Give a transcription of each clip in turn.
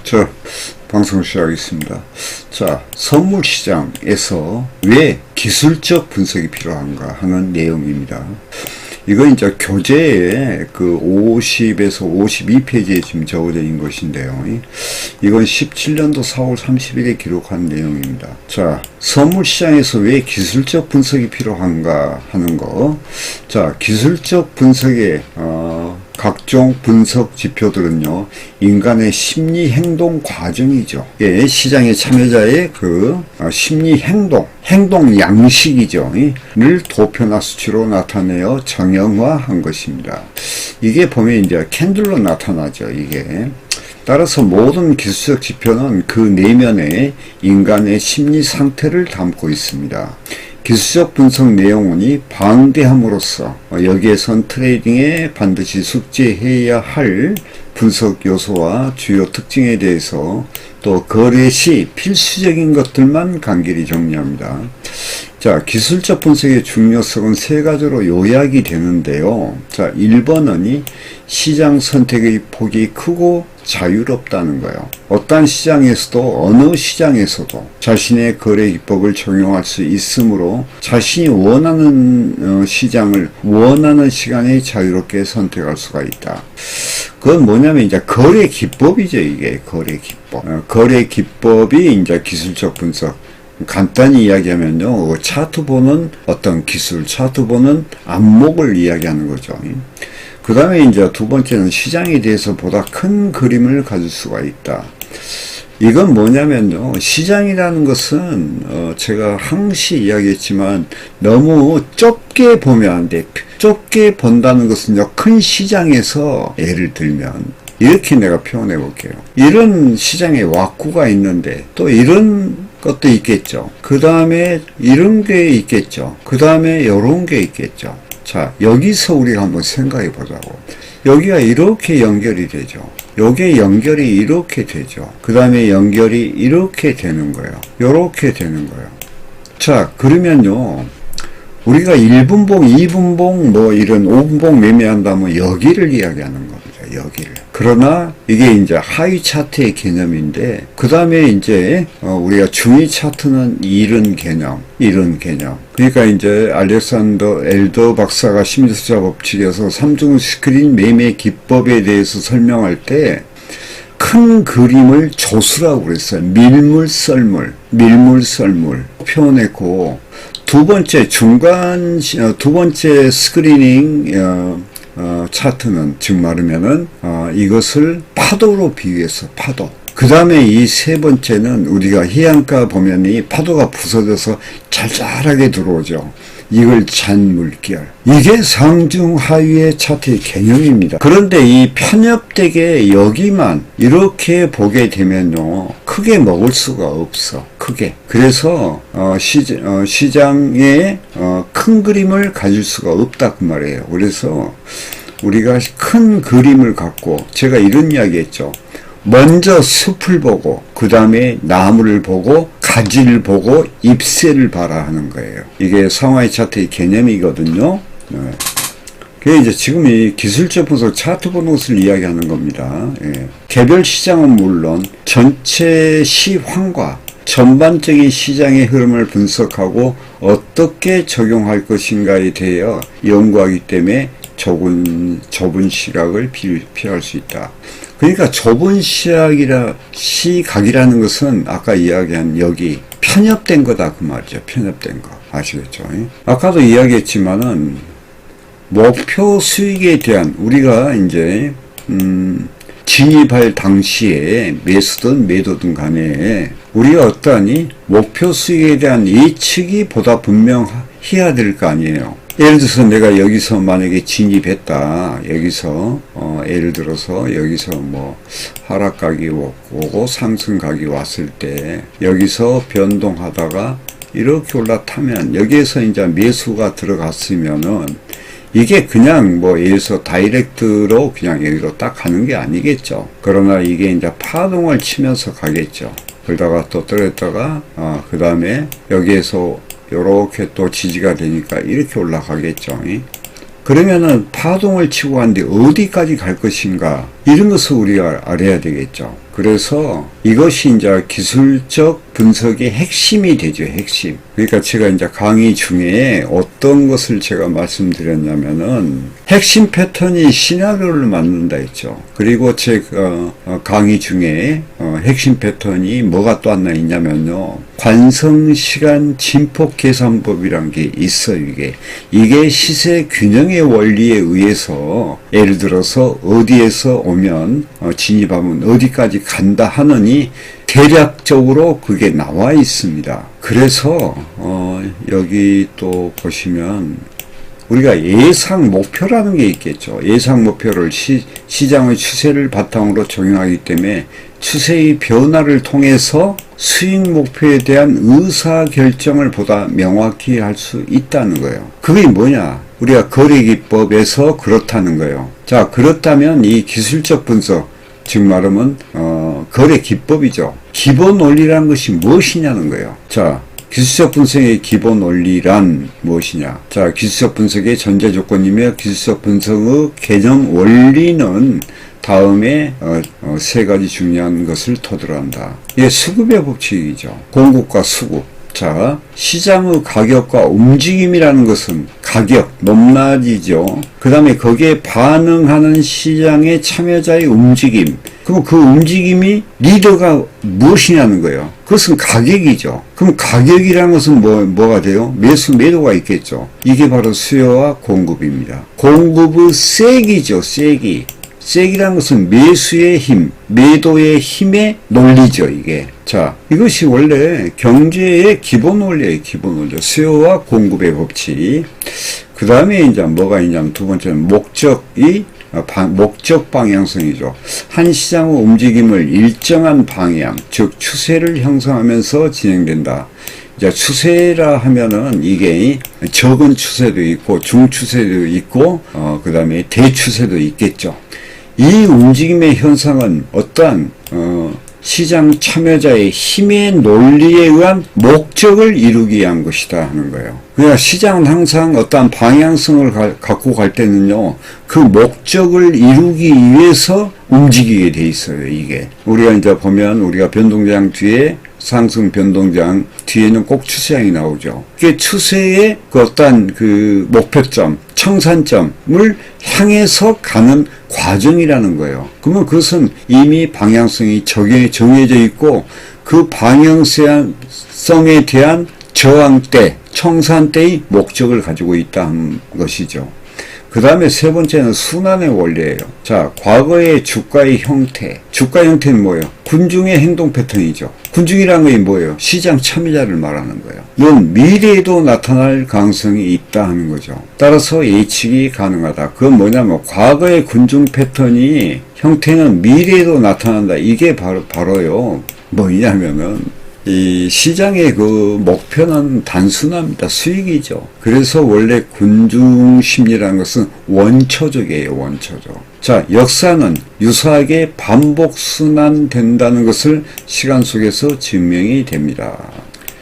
자, 방송 시작하겠습니다. 자, 선물시장에서 왜 기술적 분석이 필요한가 하는 내용입니다. 이거 이제 교재에 그 50에서 52페이지에 지금 적어져 있는 것인데요. 이건 17년도 4월 30일에 기록한 내용입니다. 자, 선물시장에서 왜 기술적 분석이 필요한가 하는 거. 자, 기술적 분석의 각종 분석 지표들은요, 인간의 심리 행동 과정이죠. 예, 시장의 참여자의 그 심리 행동 양식이죠. 를 도표나 수치로 나타내어 정형화한 것입니다. 이게 보면 이제 캔들로 나타나죠. 이게. 따라서 모든 기술적 지표는 그 내면에 인간의 심리 상태를 담고 있습니다. 기술적 분석 내용이 방대함으로써 여기에선 트레이딩에 반드시 숙지해야 할 분석 요소와 주요 특징에 대해서 또 거래 시 필수적인 것들만 간결히 정리합니다. 자, 기술적 분석의 중요성은 세 가지로 요약이 되는데요. 자, 1번은 시장 선택의 폭이 크고 자유롭다는 거예요. 어떤 시장에서도 어느 시장에서도 자신의 거래 기법을 적용할 수 있으므로 자신이 원하는 시장을 원하는 시간에 자유롭게 선택할 수가 있다. 그건 뭐냐면 이제 거래 기법이죠. 이게 거래 기법. 거래 기법이 이제 기술적 분석. 간단히 이야기하면요, 차트 보는 어떤 기술, 차트 보는 안목을 이야기하는 거죠. 그 다음에 이제 두 번째는 시장에 대해서 보다 큰 그림을 가질 수가 있다. 이건 뭐냐면요, 시장이라는 것은 제가 항시 이야기했지만 너무 좁게 보면 안 돼. 좁게 본다는 것은요, 큰 시장에서 예를 들면 이렇게 내가 표현해 볼게요. 이런 시장에 왁구가 있는데 또 이런 것도 있겠죠. 그 다음에 이런 게 있겠죠. 그 다음에 이런 게 있겠죠. 자, 여기서 우리가 한번 생각해 보자고. 여기가 이렇게 연결이 되죠. 여기에 연결이 이렇게 되죠. 그 다음에 연결이 이렇게 되는 거예요. 이렇게 되는 거예요. 자, 그러면요, 우리가 1분봉, 2분봉, 뭐 이런 5분봉 매매한다면 여기를 이야기하는 겁니다. 여기를. 그러나 이게 이제 하위 차트의 개념인데, 그 다음에 이제 우리가 중위 차트는 이런 개념. 그러니까 이제 알렉산더 엘더 박사가 심리투자 법칙에서 3중 스크린 매매 기법에 대해서 설명할 때 큰 그림을 조수라고 그랬어요. 밀물썰물 표현했고, 두 번째 스크리닝 차트는 즉 말하면은 이것을 파도로 비유해서 파도. 그 다음에 이 세 번째는 우리가 해안가 보면 이 파도가 부서져서 잘잘하게 들어오죠. 이걸 잔물결. 이게 상중 하위의 차트의 개념입니다. 그런데 이 편협되게 여기만 이렇게 보게 되면요, 크게 먹을 수가 없어. 크게. 그래서 시장에 큰 그림을 가질 수가 없다 그 말이에요. 그래서 우리가 큰 그림을 갖고, 제가 이런 이야기 했죠. 먼저 숲을 보고, 그 다음에 나무를 보고, 가지를 보고, 잎새를 봐라 하는 거예요. 이게 상하이 차트의 개념이거든요. 네. 그게 이제 지금 이 기술적 분석 차트 보는 것을 이야기하는 겁니다. 예. 개별 시장은 물론 전체 시황과 전반적인 시장의 흐름을 분석하고 어떻게 적용할 것인가에 대해 연구하기 때문에 좁은 시각을 피할 수 있다. 그러니까 좁은 시각이라는 것은 아까 이야기한 여기 편협된 거다 그 말이죠. 편협된 거 아시겠죠? 아까도 이야기했지만은 목표 수익에 대한 우리가 이제 진입할 당시에 매수든 매도든 간에 우리가 어떠하니 목표 수익에 대한 예측이 보다 분명해야 될 거 아니에요. 예를 들어서 내가 여기서 만약에 진입했다. 여기서 예를 들어서 여기서 뭐 하락각이 오고 상승각이 왔을 때 여기서 변동하다가 이렇게 올라타면 여기에서 이제 매수가 들어갔으면은 이게 그냥 뭐 예를 들어서 다이렉트로 그냥 여기로 딱 가는 게 아니겠죠. 그러나 이게 이제 파동을 치면서 가겠죠. 그러다가 또 떨어졌다가 그 다음에 여기에서 요렇게 또 지지가 되니까 이렇게 올라가겠죠. 그러면은 파동을 치고 가는데 어디까지 갈 것인가, 이런 것을 우리가 알아야 되겠죠. 그래서 이것이 이제 기술적 분석의 핵심이 되죠, 핵심. 그러니까 제가 이제 강의 중에 어떤 것을 제가 말씀드렸냐면은 핵심 패턴이 시나리오를 만든다 했죠. 그리고 제가 강의 중에 핵심 패턴이 뭐가 또 하나 있냐면요, 관성시간 진폭 계산법이란 게 있어요. 이게 시세 균형의 원리에 의해서 예를 들어서 어디에서 오면 진입하면 어디까지 간다 하느니 대략적으로 그게 나와 있습니다. 그래서 여기 또 보시면 우리가 예상 목표라는 게 있겠죠. 예상 목표를 시장의 추세를 바탕으로 적용하기 때문에 추세의 변화를 통해서 수익 목표에 대한 의사결정을 보다 명확히 할 수 있다는 거예요. 그게 뭐냐? 우리가 거래기법에서 그렇다는 거예요. 자, 그렇다면 이 기술적 분석, 즉 말하면 거래기법이죠. 기본 원리라는 것이 무엇이냐는 거예요. 자, 기술적 분석의 기본 원리란 무엇이냐? 자, 기술적 분석의 전제 조건이며 기술적 분석의 개념 원리는 다음에 세 가지 중요한 것을 토대로한다. 이게 수급의 법칙이죠. 공급과 수급. 자, 시장의 가격과 움직임이라는 것은 가격, 높낮이죠. 그 다음에 거기에 반응하는 시장의 참여자의 움직임. 그럼 그 움직임이 리더가 무엇이냐는 거예요. 그것은 가격이죠. 그럼 가격이라는 것은 뭐가 돼요? 매수, 매도가 있겠죠. 이게 바로 수요와 공급입니다. 공급의 세기죠, 세기. 세기라는 것은 매수의 힘, 매도의 힘의 논리죠, 이게. 자, 이것이 원래 경제의 기본 원리예요, 기본 원리. 수요와 공급의 법칙. 그 다음에 이제 뭐가 있냐면 두 번째는 목적 방향성이죠. 한 시장의 움직임을 일정한 방향, 즉 추세를 형성하면서 진행된다. 이제 추세라 하면은 이게 적은 추세도 있고 중추세도 있고 그 다음에 대추세도 있겠죠. 이 움직임의 현상은 어떠한 시장 참여자의 힘의 논리에 의한 목적을 이루기 위한 것이다 하는 거예요. 그러니까 시장은 항상 어떠한 방향성을 갖고 갈 때는요, 그 목적을 이루기 위해서 움직이게 돼 있어요, 이게. 우리가 이제 보면 우리가 변동장 뒤에 상승 변동장 뒤에는 꼭 추세장이 나오죠. 그게 추세의 그 어떤 그 목표점, 청산점을 향해서 가는 과정이라는 거예요. 그러면 그것은 이미 방향성이 정해져 있고 그 방향성에 대한 저항대, 청산대의 목적을 가지고 있다는 것이죠. 그 다음에 세 번째는 순환의 원리예요. 자, 과거의 주가의 형태. 주가 형태는 뭐예요? 군중의 행동 패턴이죠. 군중이라는 게 뭐예요? 시장 참여자를 말하는 거예요. 이건 미래에도 나타날 가능성이 있다 하는 거죠. 따라서 예측이 가능하다. 그건 뭐냐면 과거의 군중 패턴이 형태는 미래에도 나타난다. 이게 바로요. 뭐냐면은 이 시장의 그 목표는 단순합니다. 수익이죠. 그래서 원래 군중 심리라는 것은 원초적이에요. 원초적. 자, 역사는 유사하게 반복 순환된다는 것을 시간 속에서 증명이 됩니다.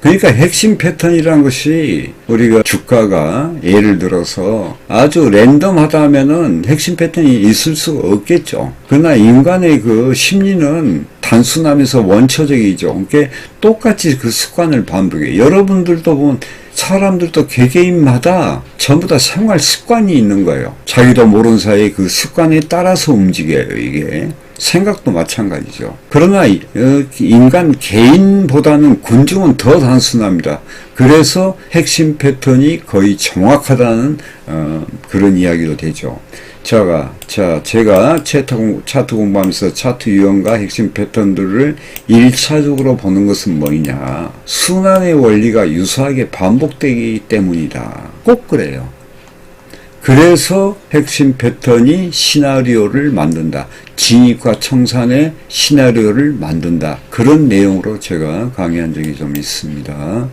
그러니까 핵심 패턴이라는 것이 우리가 주가가 예를 들어서 아주 랜덤하다 하면은 핵심 패턴이 있을 수가 없겠죠. 그러나 인간의 그 심리는 단순하면서 원초적이죠. 그러니까 똑같이 그 습관을 반복해요. 여러분들도 보면 사람들도 개개인마다 전부 다 생활 습관이 있는 거예요. 자기도 모르는 사이에 그 습관에 따라서 움직여요, 이게. 생각도 마찬가지죠. 그러나 인간 개인보다는 군중은 더 단순합니다. 그래서 핵심 패턴이 거의 정확하다는 그런 이야기도 되죠. 제가 차트 공부하면서 차트 유형과 핵심 패턴들을 1차적으로 보는 것은 뭐냐. 순환의 원리가 유사하게 반복되기 때문이다. 꼭 그래요. 그래서 핵심 패턴이 시나리오를 만든다. 진입과 청산의 시나리오를 만든다. 그런 내용으로 제가 강의한 적이 좀 있습니다.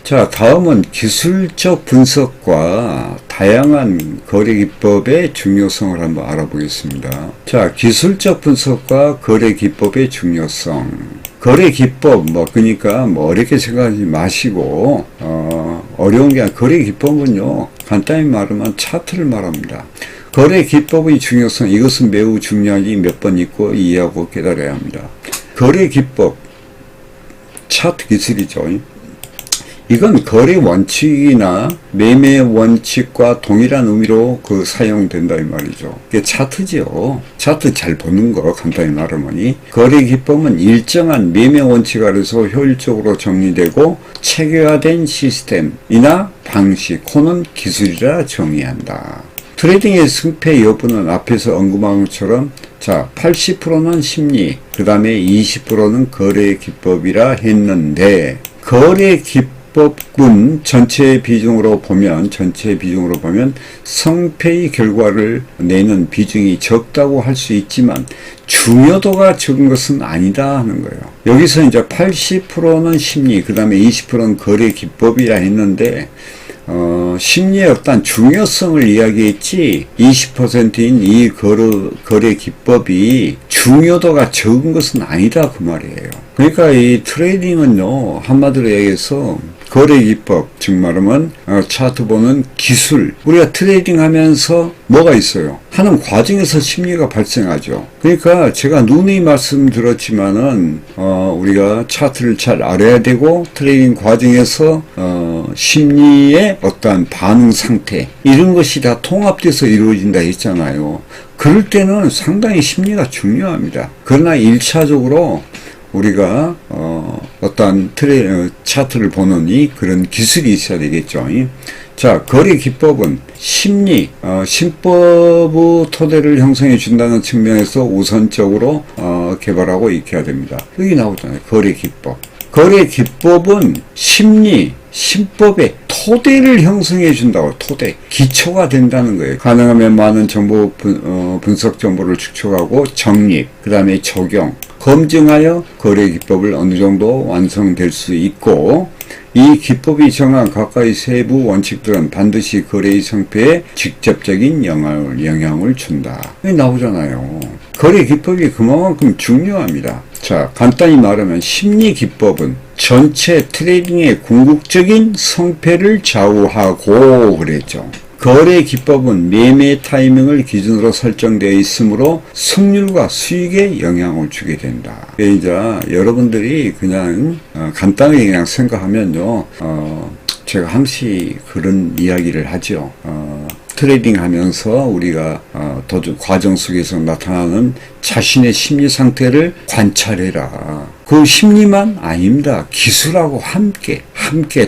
자, 다음은 기술적 분석과 다양한 거래기법의 중요성을 한번 알아보겠습니다. 자, 기술적 분석과 거래기법의 중요성. 거래기법, 그러니까 어렵게 생각하지 마시고, 어려운 게 아니라 거래 기법은요, 간단히 말하면 차트를 말합니다. 거래 기법의 중요성, 이것은 매우 중요하니 몇 번 읽고 이해하고 깨달아야 합니다. 거래 기법, 차트 기술이죠. 이건 거래 원칙이나 매매 원칙과 동일한 의미로 사용된다 이 말이죠. 이게 차트죠. 차트 잘 보는 거 간단히 말하면 거래 기법은 일정한 매매 원칙 아래서 효율적으로 정리되고 체계화된 시스템이나 방식 혹은 기술이라 정의한다. 트레이딩의 승패 여부는 앞에서 언급한 것처럼 80%는 심리, 그 다음에 20%는 거래 기법이라 했는데 거래 기법군 전체 비중으로 보면 성패의 결과를 내는 비중이 적다고 할 수 있지만 중요도가 적은 것은 아니다 하는 거예요. 여기서 이제 80%는 심리, 그 다음에 20%는 거래 기법이라 했는데 심리의 어떤 중요성을 이야기했지 20%인 이 거래 기법이 중요도가 적은 것은 아니다 그 말이에요. 그러니까 이 트레이딩은요, 한마디로 얘기해서 거래 기법, 즉 말하면 차트 보는 기술, 우리가 트레이딩 하면서 뭐가 있어요? 하는 과정에서 심리가 발생하죠. 그러니까 제가 누누이 말씀드렸지만은 우리가 차트를 잘 알아야 되고 트레이딩 과정에서 심리의 어떠한 반응 상태 이런 것이 다 통합돼서 이루어진다 했잖아요. 그럴 때는 상당히 심리가 중요합니다. 그러나 1차적으로 우리가 어떠한 차트를 보는 그런 기술이 있어야 되겠죠. 자, 거래 기법은 심리, 신법의 토대를 형성해 준다는 측면에서 우선적으로 개발하고 익혀야 됩니다. 여기 나오잖아요. 거래 기법. 거래 기법은 심리, 신법의 토대를 형성해 준다고, 토대, 기초가 된다는 거예요. 가능하면 많은 정보 분석 정보를 축적하고 정립, 그 다음에 적용, 검증하여 거래 기법을 어느 정도 완성될 수 있고, 이 기법이 정한 각각의 세부 원칙들은 반드시 거래의 성패에 직접적인 영향을 준다. 여기 나오잖아요. 거래 기법이 그만큼 중요합니다. 자, 간단히 말하면 심리 기법은 전체 트레이딩의 궁극적인 성패를 좌우하고 그랬죠. 거래 기법은 매매 타이밍을 기준으로 설정되어 있으므로 승률과 수익에 영향을 주게 된다. 이제 여러분들이 그냥 간단하게 그냥 생각하면요, 제가 항상 그런 이야기를 하죠. 트레이딩 하면서 우리가 도중 과정 속에서 나타나는 자신의 심리 상태를 관찰해라. 그 심리만 아닙니다. 기술하고 함께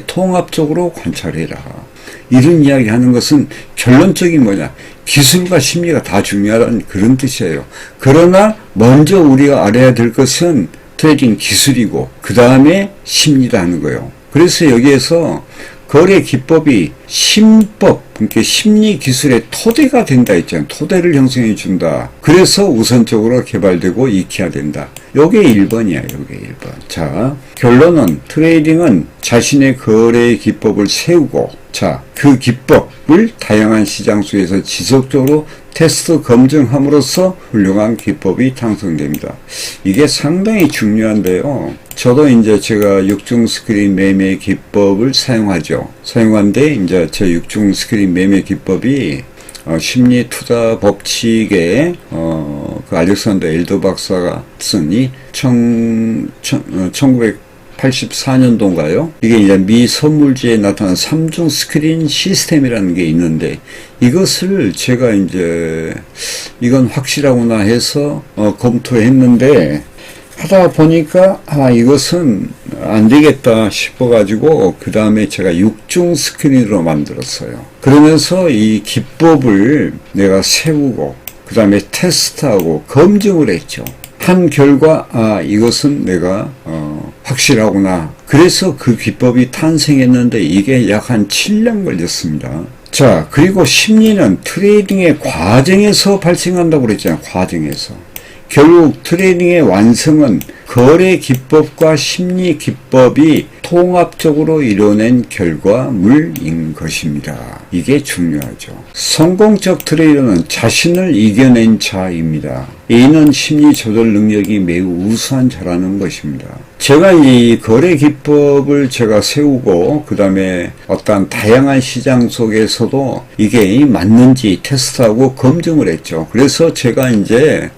통합적으로 관찰해라. 이런 이야기 하는 것은 결론적인 뭐냐, 기술과 심리가 다 중요하다는 그런 뜻이에요. 그러나 먼저 우리가 알아야 될 것은 트레이딩 기술이고 그 다음에 심리라는 거예요. 그래서 여기에서 거래 기법이 신법, 그러니까 심리 기술의 토대가 된다 했잖아요. 토대를 형성해 준다. 그래서 우선적으로 개발되고 익혀야 된다. 요게 1번이야, 요게 1번. 자, 결론은 트레이딩은 자신의 거래 기법을 세우고, 자, 그 기법을 다양한 시장 속에서 지속적으로 테스트 검증함으로써 훌륭한 기법이 탄생됩니다. 이게 상당히 중요한데요. 저도 이제 제가 6중 스크린 매매 기법을 사용하는데 이제 제 6중 스크린 매매 기법이 심리 투자 법칙에 그 알렉산더 엘더 박사가 쓴이 1984년도인가요? 이게 이제 미 선물지에 나타난 3중 스크린 시스템이라는 게 있는데, 이것을 제가 이제 이건 확실하구나 해서 검토했는데, 하다 보니까 이것은 안 되겠다 싶어가지고 그 다음에 제가 6중 스크린으로 만들었어요. 그러면서 이 기법을 내가 세우고 그 다음에 테스트하고 검증을 했죠. 한 결과 이것은 내가 확실하구나. 그래서 그 기법이 탄생했는데 이게 약 한 7년 걸렸습니다. 자, 그리고 심리는 트레이딩의 과정에서 발생한다고 그랬잖아요. 과정에서. 결국 트레이딩의 완성은 거래 기법과 심리 기법이 통합적으로 이뤄낸 결과물인 것입니다. 이게 중요하죠. 성공적 트레이더는 자신을 이겨낸 자입니다. 이는 심리 조절 능력이 매우 우수한 자라는 것입니다. 제가 이 거래 기법을 제가 세우고 그 다음에 어떤 다양한 시장 속에서도 이게 맞는지 테스트하고 검증을 했죠. 그래서 제가 이제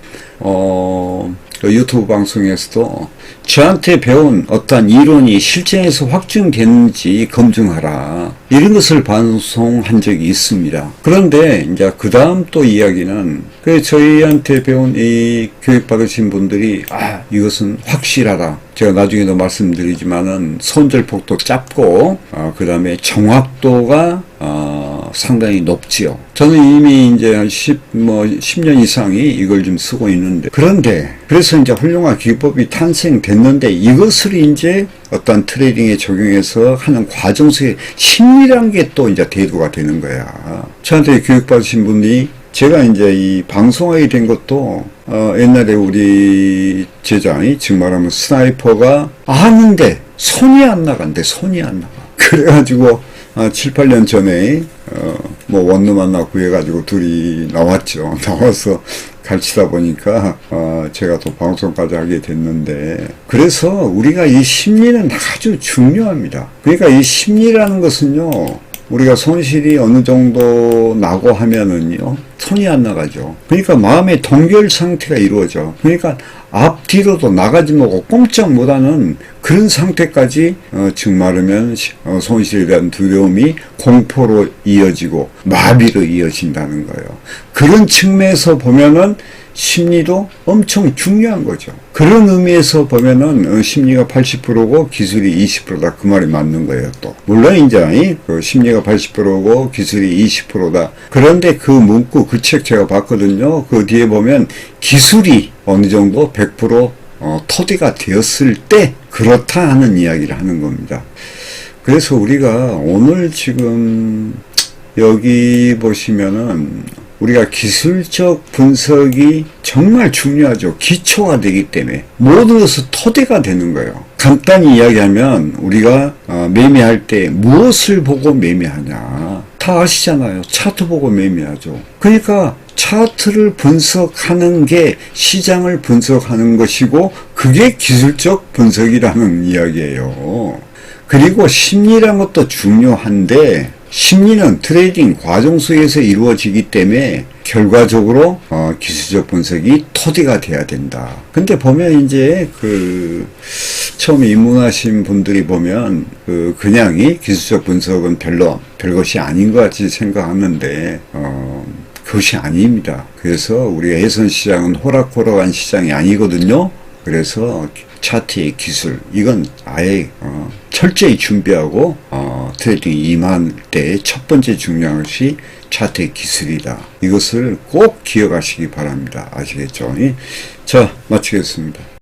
그 유튜브 방송에서도 저한테 배운 어떤 이론이 실전에서 확증되는지 검증하라, 이런 것을 방송한 적이 있습니다. 그런데 이제 그 다음 또 이야기는 저희한테 배운 이 교육받으신 분들이 이것은 확실하다. 제가 나중에도 말씀드리지만은 손절폭도 짧고 그 다음에 정확도가 상당히 높지요. 저는 이미 이제 10년 이상이 이걸 좀 쓰고 있는데, 그래서 이제 훌륭한 기법이 탄생됐는데, 이것을 이제 어떤 트레이딩에 적용해서 하는 과정 속에 심리란 게 또 이제 대두가 되는 거야. 저한테 교육받으신 분이, 제가 이제 이 방송하게 된 것도 옛날에 우리 제자이, 즉 말하면 스나이퍼가 아는데 손이 안 나간대. 그래가지고 7, 8년 전에 원룸 하나 구해가지고 둘이 나왔죠. 나와서 가르치다 보니까 제가 또 방송까지 하게 됐는데, 그래서 우리가 이 심리는 아주 중요합니다. 그러니까 이 심리라는 것은요, 우리가 손실이 어느 정도 나고 하면은요, 손이 안 나가죠. 그러니까 마음의 동결 상태가 이루어져. 그러니까 앞뒤로도 나가지 못하고 꼼짝 못하는 그런 상태까지 즉 말하면 손실에 대한 두려움이 공포로 이어지고 마비로 이어진다는 거예요. 그런 측면에서 보면은 심리도 엄청 중요한 거죠. 그런 의미에서 보면은 심리가 80%고 기술이 20%다. 그 말이 맞는 거예요. 또 물론 이제 그 심리가 80%고 기술이 20%다. 그런데 그 문구, 그 책 제가 봤거든요. 그 뒤에 보면 기술이 어느 정도 100% 토대가 되었을 때 그렇다 하는 이야기를 하는 겁니다. 그래서 우리가 오늘 지금 여기 보시면은 우리가 기술적 분석이 정말 중요하죠. 기초가 되기 때문에 모든 것은 토대가 되는 거예요. 간단히 이야기하면 우리가 매매할 때 무엇을 보고 매매하냐, 다 아시잖아요. 차트 보고 매매하죠. 그러니까 차트를 분석하는 게 시장을 분석하는 것이고, 그게 기술적 분석이라는 이야기예요. 그리고 심리란 것도 중요한데, 심리는 트레이딩 과정 속에서 이루어지기 때문에 결과적으로 기술적 분석이 토대가 돼야 된다. 근데 보면 이제 처음 입문하신 분들이 보면 그냥 이 기술적 분석은 별것이 아닌 것 같이 생각하는데 그것이 아닙니다. 그래서 우리가 해선 시장은 호락호락한 시장이 아니거든요. 그래서 차트의 기술, 이건 아예 철저히 준비하고 트레이딩 임할 때 첫 번째 중요한 것이 차트의 기술이다. 이것을 꼭 기억하시기 바랍니다. 아시겠죠? 자, 마치겠습니다.